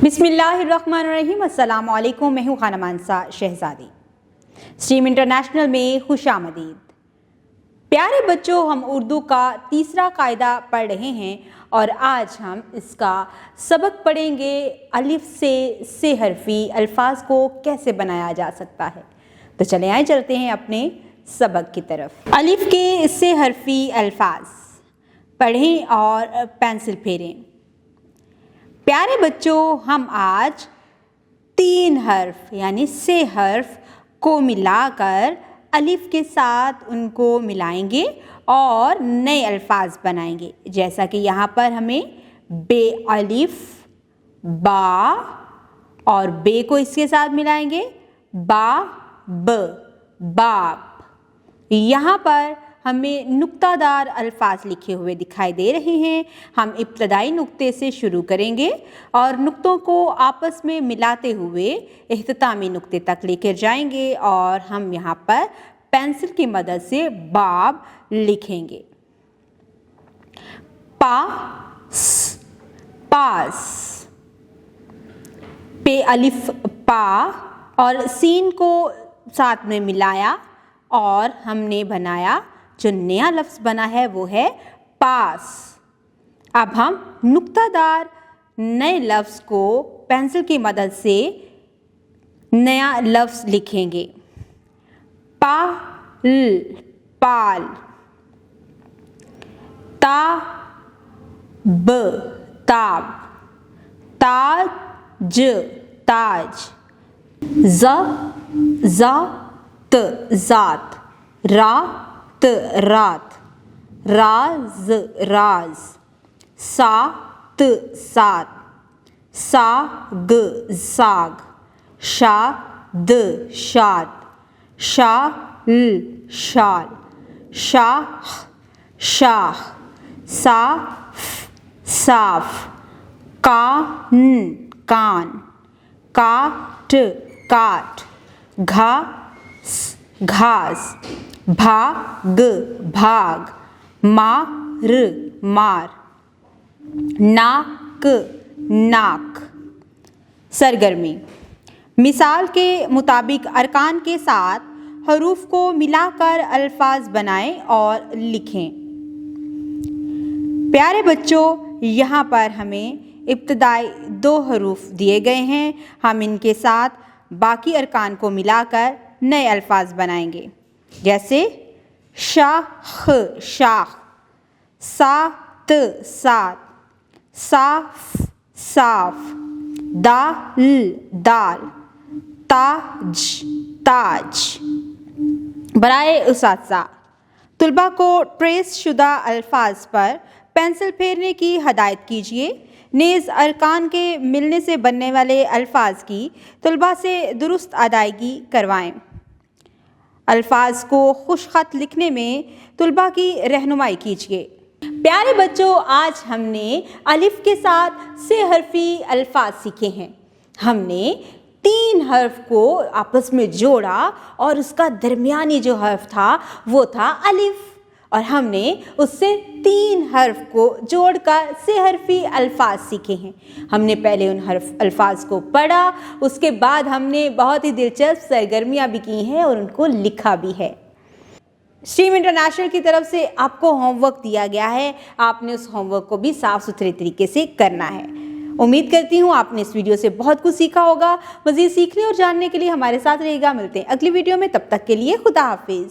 بسم اللہ الرحمن الرحیم۔ السلام علیکم، میں ہوں خانہ مانسا شہزادی۔ اسٹریم انٹرنیشنل میں خوش آمدید۔ پیارے بچوں، ہم اردو کا تیسرا قاعدہ پڑھ رہے ہیں اور آج ہم اس کا سبق پڑھیں گے الف سے حرفی الفاظ کو کیسے بنایا جا سکتا ہے۔ تو چلیں آئیں چلتے ہیں اپنے سبق کی طرف۔ الف کے سے حرفی الفاظ پڑھیں اور پینسل پھیریں۔ پیارے بچوں، ہم آج 3 حرف یعنی سے حرف کو ملا کر الف کے ساتھ ان کو ملائیں گے اور نئے الفاظ بنائیں گے، جیسا کہ یہاں پر ہمیں بے الف، با، اور بے کو اس کے ساتھ ملائیں گے با ب، باپ۔ یہاں پر ہمیں نقطہ دار الفاظ لکھے ہوئے دکھائی دے رہے ہیں۔ ہم ابتدائی نقطے سے شروع کریں گے اور نقطوں کو آپس میں ملاتے ہوئے اختتامی نقطے تک لے کر جائیں گے اور ہم یہاں پر پینسل کی مدد سے باب لکھیں گے۔ پاس، پاس، پے الف پا اور سین کو ساتھ میں ملایا اور ہم نے بنایا جو نیا لفظ بنا ہے وہ ہے پاس۔ اب ہم نقطہ دار نئے لفظ کو پینسل کی مدد سے نیا لفظ لکھیں گے۔ پال، پال، تاب، تاب، تاج، تاج، ذات، ذات، رات، رات، راز، راز، سات، سات، ساگ، ساگ، شاد، شاد، شال، شال، شاخ، شاخ، صاف، صاف، کان، کان، کاٹ، کاٹ، گھاس، گھاس، بھاگ، بھاگ، مار، مار، ناک، ناک۔ سرگرمی: مثال کے مطابق ارکان کے ساتھ حروف کو ملا کر الفاظ بنائیں اور لکھیں۔ پیارے بچوں، یہاں پر ہمیں ابتدائی 2 حروف دیے گئے ہیں۔ ہم ان کے ساتھ باقی ارکان کو ملا کر نئے الفاظ بنائیں گے، جیسے شاخ، شاخ، سات، سات، صاف، صاف، دال، دال، تاج، تاج۔ برائے اساتذہ، طلباء کو ٹریس شدہ الفاظ پر پینسل پھیرنے کی ہدایت کیجیے، نیز ارکان کے ملنے سے بننے والے الفاظ کی طلباء سے درست ادائیگی کروائیں۔ الفاظ کو خوش خط لکھنے میں طلباء کی رہنمائی کیجیے۔ پیارے بچوں، آج ہم نے الف کے ساتھ سے حرفی الفاظ سیکھے ہیں۔ ہم نے 3 حرف کو آپس میں جوڑا اور اس کا درمیانی جو حرف تھا وہ تھا الف، اور ہم نے اس سے 3 حرف کو جوڑ کر سے حرفی الفاظ سیکھے ہیں۔ ہم نے پہلے ان الفاظ کو پڑھا، اس کے بعد ہم نے بہت ہی دلچسپ سرگرمیاں بھی کی ہیں اور ان کو لکھا بھی ہے۔ اسٹریم انٹرنیشنل کی طرف سے آپ کو ہوم ورک دیا گیا ہے، آپ نے اس ہوم ورک کو بھی صاف ستھرے طریقے سے کرنا ہے۔ امید کرتی ہوں آپ نے اس ویڈیو سے بہت کچھ سیکھا ہوگا۔ مزید سیکھنے اور جاننے کے لیے ہمارے ساتھ رہے گا۔ ملتے ہیں اگلی ویڈیو میں، تب تک کے لیے خدا حافظ۔